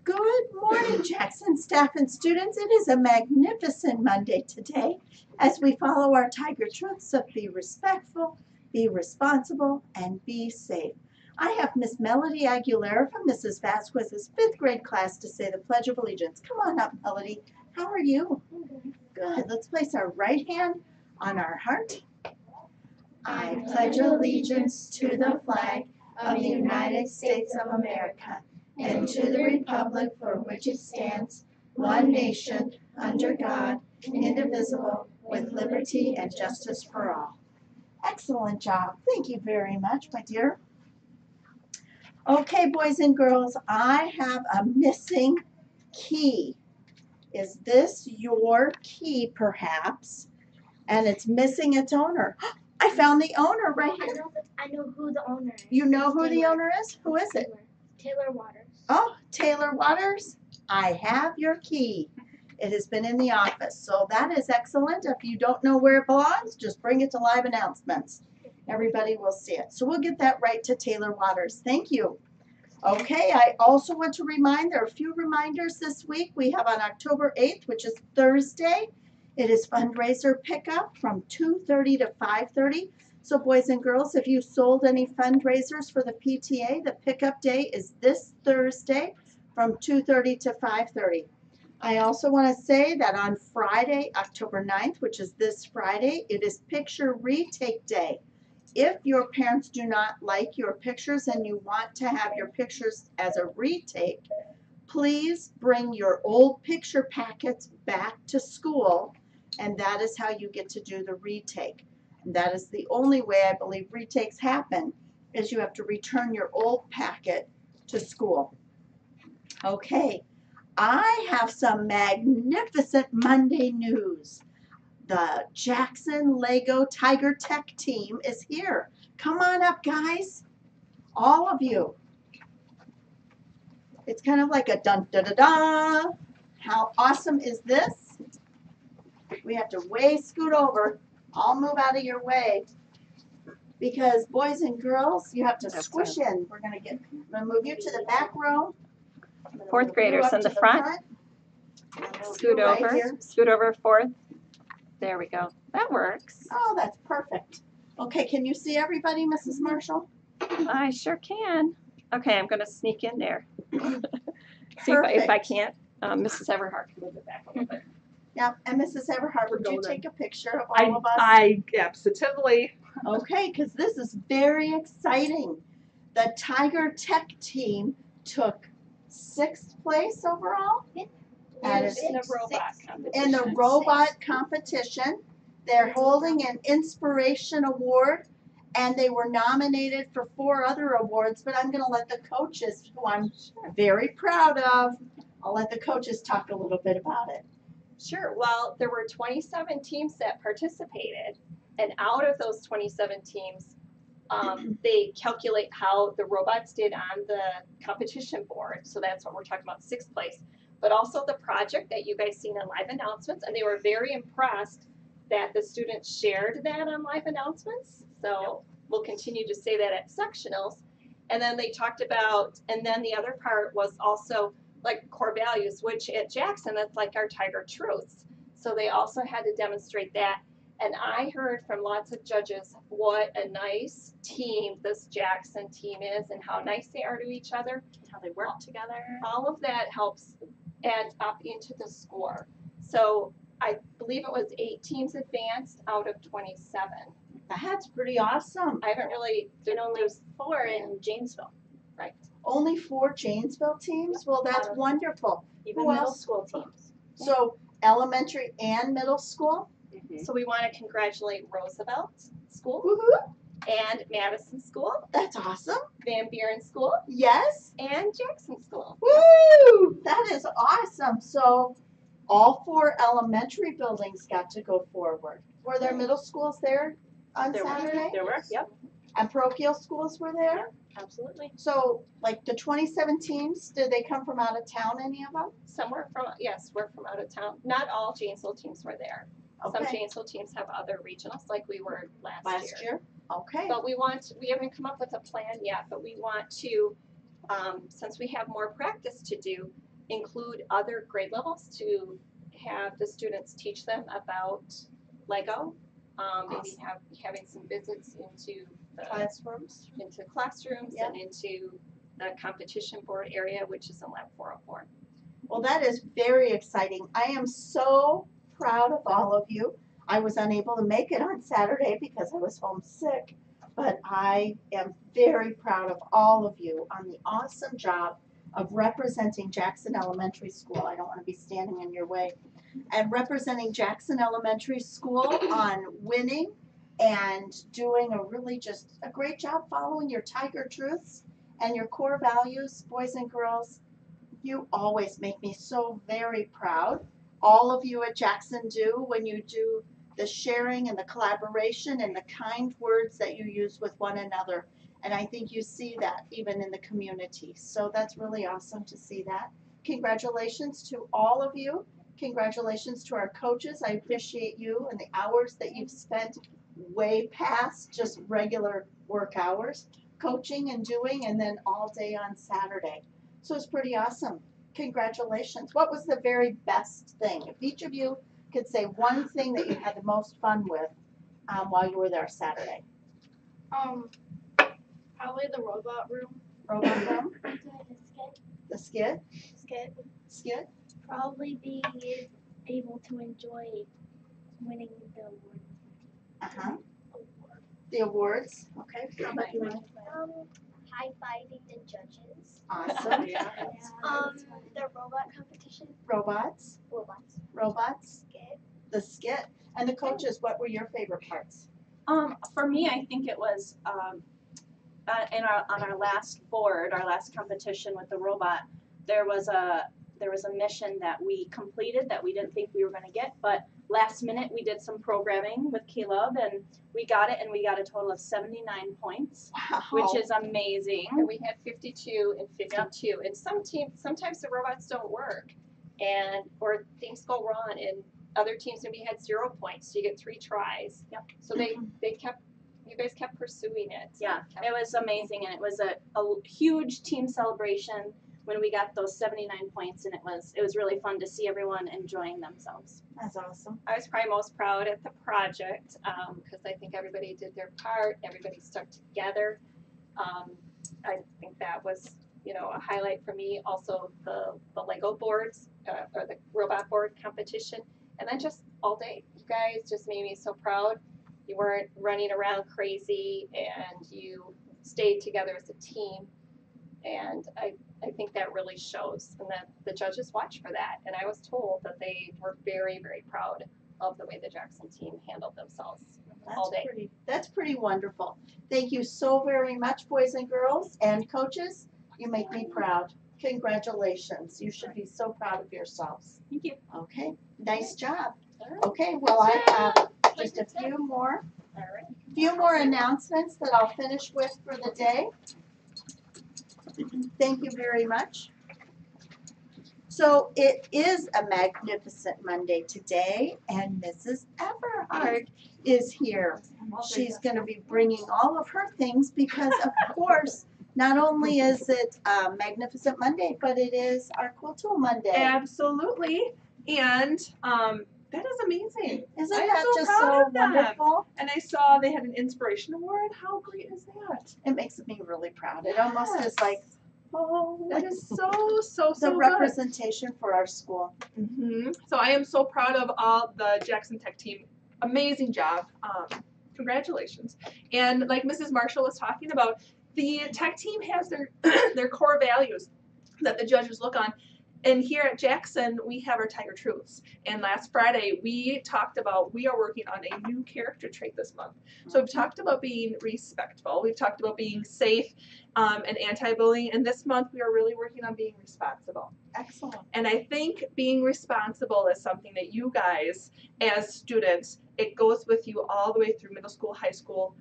Good morning, Jackson staff and students. It is a magnificent Monday today as we follow our Tiger truths of be respectful, be responsible, and be safe. I have Miss Melody Aguilera from Mrs. Vasquez's 5th grade class to say the Pledge of Allegiance. Come on up, Melody. How are you? Good. Let's place our right hand on our heart. I pledge allegiance to the flag of the United States of America and to the republic for which it stands, one nation, under God, indivisible, with liberty and justice for all. Excellent job. Thank you very much, my dear. Okay, boys and girls, I have a missing key. Is this your key, perhaps? And it's missing its owner. I found the owner right here. I know who the owner is. You know who the owner is? Who is it? Taylor Waters. Oh, Taylor Waters, I have your key. It has been in the office, so that is excellent. If you don't know where it belongs, just bring it to live announcements. Everybody will see it. So we'll get that right to Taylor Waters. Thank you. Okay, I also want to remind, there are a few reminders this week. We have on October 8th, which is Thursday, it is fundraiser pickup from 2:30 to 5:30. So boys and girls, if you sold any fundraisers for the PTA, the pickup day is this Thursday from 2:30 to 5:30. I also want to say that on Friday, October 9th, which is this Friday, it is picture retake day. If your parents do not like your pictures and you want to have your pictures as a retake, please bring your old picture packets back to school, and that is how you get to do the retake. And that is the only way I believe retakes happen, is you have to return your old packet to school. Okay, I have some magnificent Monday news. The Jackson Lego Tiger Tech team is here. Come on up, guys. All of you. It's kind of like a dun-da-da-da. How awesome is this? We have to way scoot over. I'll move out of your way. Because boys and girls, you have to squish in. We're going to move you to the back row. Fourth graders in the front. Scoot over. Right, Scoot over fourth. There we go. That works. oh, that's perfect. Okay, can you see everybody, Mrs. Marshall? I sure can. Okay, I'm going to sneak in there. See if I can't. Mrs. Everhart can move it back a little bit. Yeah, and Mrs. Everhart, would you take a picture of all of us? I absolutely. Okay, because this is very exciting. The Tiger Tech team took 6th place overall. In the robot competition. In the robot competition. They're holding an inspiration award, and they were nominated for 4 other awards, but I'm going to let the coaches, who I'm very proud of, I'll let the coaches talk a little bit about it. Sure. Well, there were 27 teams that participated, and out of those 27 teams, they calculate how the robots did on the competition board. So that's what we're talking about, 6th place. But also the project that you guys seen in live announcements, and they were very impressed that the students shared that on live announcements. So we'll continue to say that at sectionals. And then they talked about, and then the other part was also like core values, which at Jackson, that's like our Tiger Truths. So they also had to demonstrate that. And I heard from lots of judges what a nice team this Jackson team is and how nice they are to each other. How they work together. All of that helps add up into the score. So I believe it was 8 teams advanced out of 27. That's pretty awesome. I haven't really, And only 4 in Janesville. right. Only 4 Janesville teams? Well, that's wonderful. Even Who middle else? school teams. So elementary and middle school? So we want to congratulate Roosevelt School Woohoo! and Madison School. That's awesome. Van Buren School, Yes. and Jackson School. Woo! That is awesome. So all 4 elementary buildings got to go forward. Were there middle schools there on Saturday? There were, yep, And parochial schools were there? absolutely. So like the 27 teams, did they come from out of town, any of them? Some were from, yes, we're from out of town. Not all Janesville teams were there. Some Okay. Janesville teams have other regionals like we were last Last year? Okay. But we haven't come up with a plan yet, but we want to, since we have more practice to do, include other grade levels to have the students teach them about Lego. Maybe having some visits into Classrooms? classrooms Yeah. and into the competition board area, which is in Lab 404. Well, that is very exciting. I am so proud of all of you. I was unable to make it on Saturday because I was homesick, but I am very proud of all of you on the awesome job of representing Jackson Elementary School. I don't want to be standing in your way. And representing Jackson Elementary School on winning and doing a really just a great job following your Tiger truths and your core values, boys and girls. You always make me so very proud. All of you at Jackson do when you do the sharing and the collaboration and the kind words that you use with one another. And I think you see that even in the community. So that's really awesome to see that. Congratulations to all of you. Congratulations to our coaches. I appreciate you and the hours that you've spent way past just regular work hours, coaching and doing, and then all day on Saturday. So it's pretty awesome. Congratulations. What was the very best thing? If each of you could say one thing that you had the most fun with while you were there Saturday. Probably the robot room. Robot room? The Skit. skid? Probably being able to enjoy winning the award. Uh-huh. The awards. Okay. How about you, Mike? High-fiving the judges. Awesome. The robot competition. Robots. Robots. Skit. The skit. And the coaches, what were your favorite parts? For me, I think it was on our last board, our last competition with the robot. There was a mission that we completed that we didn't think we were going to get, but last minute we did some programming with Caleb and we got it, and we got a total of 79 points, Wow. which is amazing. And we had 52 and 52. And sometimes the robots don't work, or things go wrong, and other teams maybe had 0 points. So you get 3 tries. Yep. So you guys kept pursuing it. Yeah, it was amazing, and it was a huge team celebration when we got those 79 points, and it was really fun to see everyone enjoying themselves. That's awesome. I was probably most proud at the project because I think everybody did their part. Everybody stuck together. I think that was, a highlight for me. Also, the Lego boards or the robot board competition, and then just all day, you guys just made me so proud. You weren't running around crazy, and you stayed together as a team. And I think that really shows, and that the judges watch for that. And I was told that they were very, very proud of the way the Jackson team handled themselves all day. That's pretty wonderful. Thank you so very much, boys and girls and coaches. You make me proud. Congratulations. You should be so proud of yourselves. Thank you. Okay, nice job. All right. Okay, well, I have just a few more announcements that I'll finish with for the day. Thank you very much. So it is a magnificent Monday today, and Mrs. Everhart is here. She's going to be bringing all of her things because, of course, not only is it Magnificent Monday, but it is our Cool Tool Monday. Absolutely. And that is amazing. Isn't I am that so just proud so of them. wonderful? And I saw they had an inspiration award. How great is that? It makes me really proud. It almost is like, oh, That is so the good. representation for our school. So I am so proud of all the Jackson Tech team. Amazing job. Congratulations. And like Mrs. Marshall was talking about, the Tech team has their their core values that the judges look on. And here at Jackson, we have our Tiger Truths. And last Friday, we talked about, we are working on a new character trait this month. So we've talked about being respectful. We've talked about being safe and anti-bullying. And this month, we are really working on being responsible. Excellent. And I think being responsible is something that you guys, as students, it goes with you all the way through middle school, high school,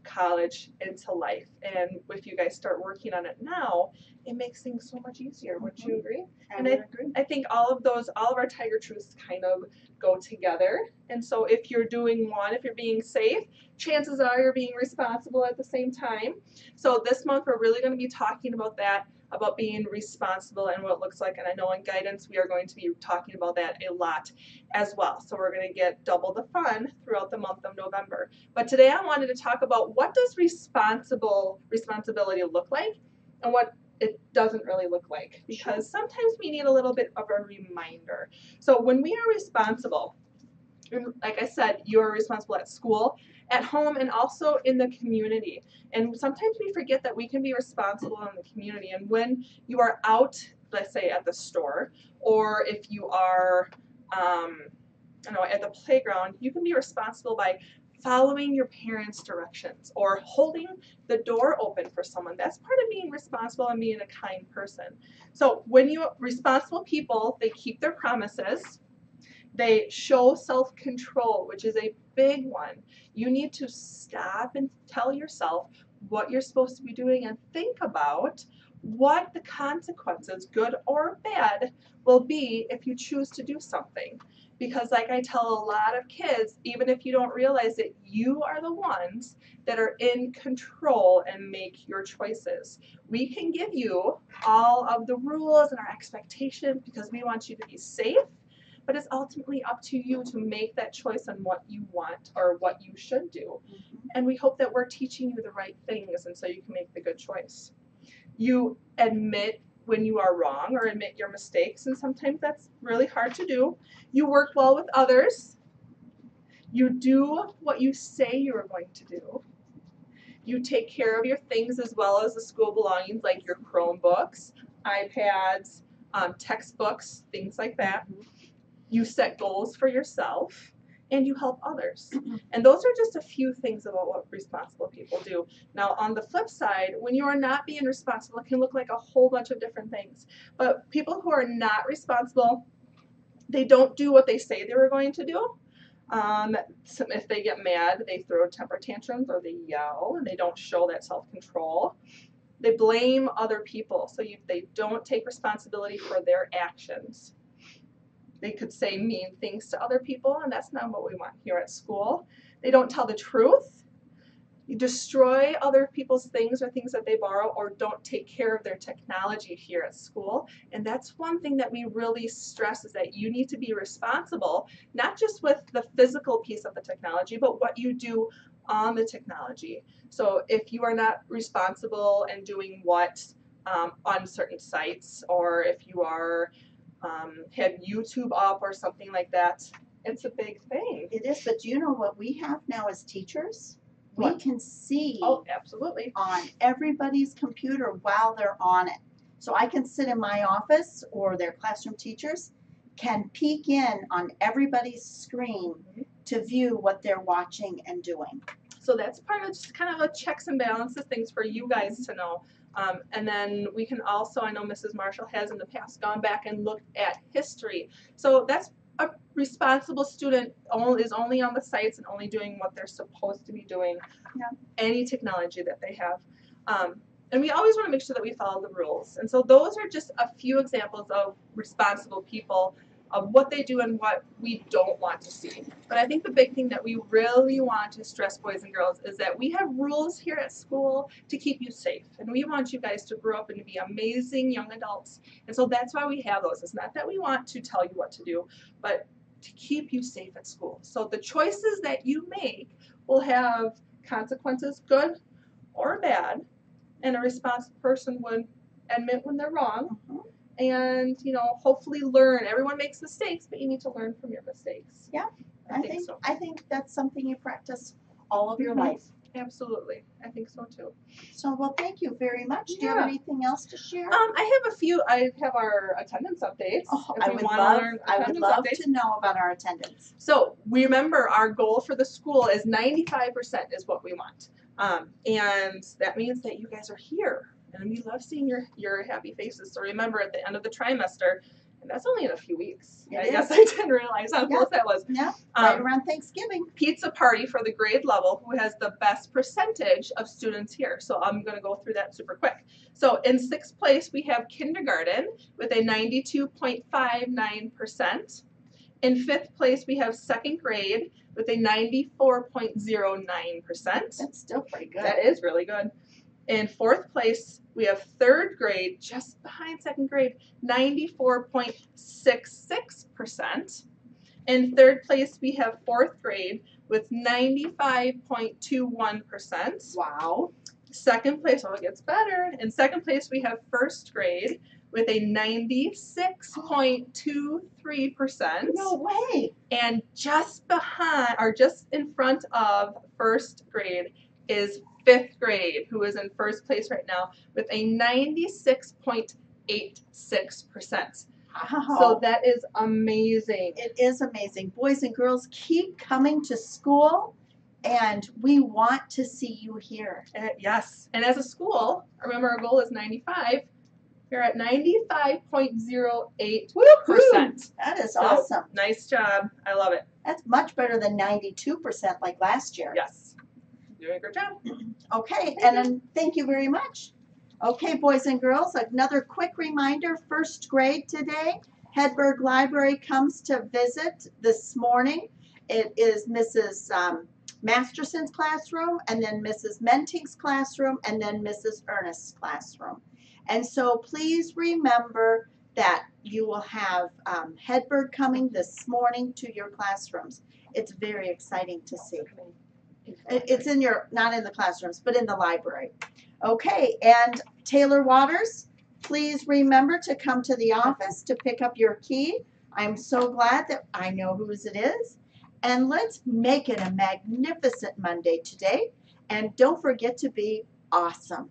college, into life. And if you guys start working on it now, it makes things so much easier. Wouldn't you agree? I And would agree. I think all of our Tiger Truths kind of go together. And so if you're doing one, if you're being safe, chances are you're being responsible at the same time. So this month we're really going to be talking about that, about being responsible and what it looks like. And I know in guidance we are going to be talking about that a lot as well. So we're going to get double the fun throughout the month of November. But today I wanted to talk about what does responsibility look like and what it doesn't really look like, because sometimes we need a little bit of a reminder. So when we are responsible, like I said, you are responsible at school, at home, and also in the community. And sometimes we forget that we can be responsible in the community. And when you are out, let's say at the store, or if you are at the playground, you can be responsible by following your parents' directions or holding the door open for someone. That's part of being responsible and being a kind person. So when responsible people, they keep their promises. They show self-control, which is a big one. You need to stop and tell yourself what you're supposed to be doing and think about what the consequences, good or bad, will be if you choose to do something. Because like I tell a lot of kids, even if you don't realize it, you are the ones that are in control and make your choices. We can give you all of the rules and our expectations because we want you to be safe, but it's ultimately up to you to make that choice on what you want or what you should do. And we hope that we're teaching you the right things and so you can make the good choice. You admit when you are wrong or admit your mistakes, and sometimes that's really hard to do. You work well with others. You do what you say you are going to do. You take care of your things as well as the school belongings like your Chromebooks, iPads, textbooks, things like that. You set goals for yourself and you help others. And those are just a few things about what responsible people do. Now, on the flip side, when you are not being responsible, it can look like a whole bunch of different things. But people who are not responsible, they don't do what they say they were going to do. So if they get mad, they throw temper tantrums or they yell and they don't show that self-control. They blame other people, so they don't take responsibility for their actions. They could say mean things to other people, and that's not what we want here at school. They don't tell the truth. You destroy other people's things or things that they borrow, or don't take care of their technology here at school. And that's one thing that we really stress, is that you need to be responsible, not just with the physical piece of the technology, but what you do on the technology. So if you are not responsible and doing what on certain sites, or if you are have YouTube up or something like that, it's a big thing. It is, but do you know what we have now as teachers? We What? can see Oh, absolutely. on everybody's computer while they're on it. So I can sit in my office, or their classroom teachers can peek in on everybody's screen to view what they're watching and doing. So that's part of just kind of a checks and balances things for you guys to know. And then we can also, I know Mrs. Marshall has in the past gone back and looked at history. So that's a responsible student is only on the sites and only doing what they're supposed to be doing. Yeah. Any technology that they have. And we always want to make sure that we follow the rules. And so those are just a few examples of responsible people, of what they do and what we don't want to see. But I think the big thing that we really want to stress, boys and girls, is that we have rules here at school to keep you safe. And we want you guys to grow up and to be amazing young adults. And so that's why we have those. It's not that we want to tell you what to do, but to keep you safe at school. So the choices that you make will have consequences, good or bad, and a responsible person would admit when they're wrong. And, hopefully learn. Everyone makes mistakes, but you need to learn from your mistakes. Yeah, I think so. I think that's something you practice all of your life. Absolutely. I think so too. So, well, thank you very much. Do you have Yeah. anything else to share? I have a few. I have our attendance updates. Oh, if I we would wanna love, learn I would attendance love updates. to know about our attendance. So we remember our goal for the school is 95% is what we want, and that means that you guys are here, and we love seeing your happy faces. So remember, at the end of the trimester, and that's only in a few weeks. It I is. guess I didn't realize how close that was. Yeah, right Um, around Thanksgiving. Pizza party for the grade level who has the best percentage of students here. So I'm going to go through that super quick. So in 6th place, we have kindergarten with a 92.59%. In 5th place, we have 2nd grade with a 94.09%. That's still pretty good. That is really good. In 4th place, we have 3rd grade, just behind 2nd grade, 94.66%. In 3rd place, we have 4th grade with 95.21%. Wow. 2nd place, oh, it gets better. In 2nd place, we have 1st grade with a 96.23%. No way. And just behind, or just in front of 1st grade is 5th grade, who is in 1st place right now with a 96.86%. Wow. So that is amazing. It is amazing. Boys and girls, keep coming to school, and we want to see you here. Yes. And as a school, remember our goal is 95. You're at 95.08%. That is So, awesome. Nice job. I love it. That's much better than 92% like last year. Yes. Doing a great job. Okay, and then thank you very much. Okay, boys and girls, another quick reminder, 1st grade today, Hedberg Library comes to visit this morning. It is Mrs. Masterson's classroom, and then Mrs. Menting's classroom, and then Mrs. Ernest's classroom. And so please remember that you will have Hedberg coming this morning to your classrooms. It's very exciting to see. It's in your, not in the classrooms, but in the library. Okay, and Taylor Waters, please remember to come to the office to pick up your key. I'm so glad that I know whose it is. And let's make it a magnificent Monday today. And don't forget to be awesome.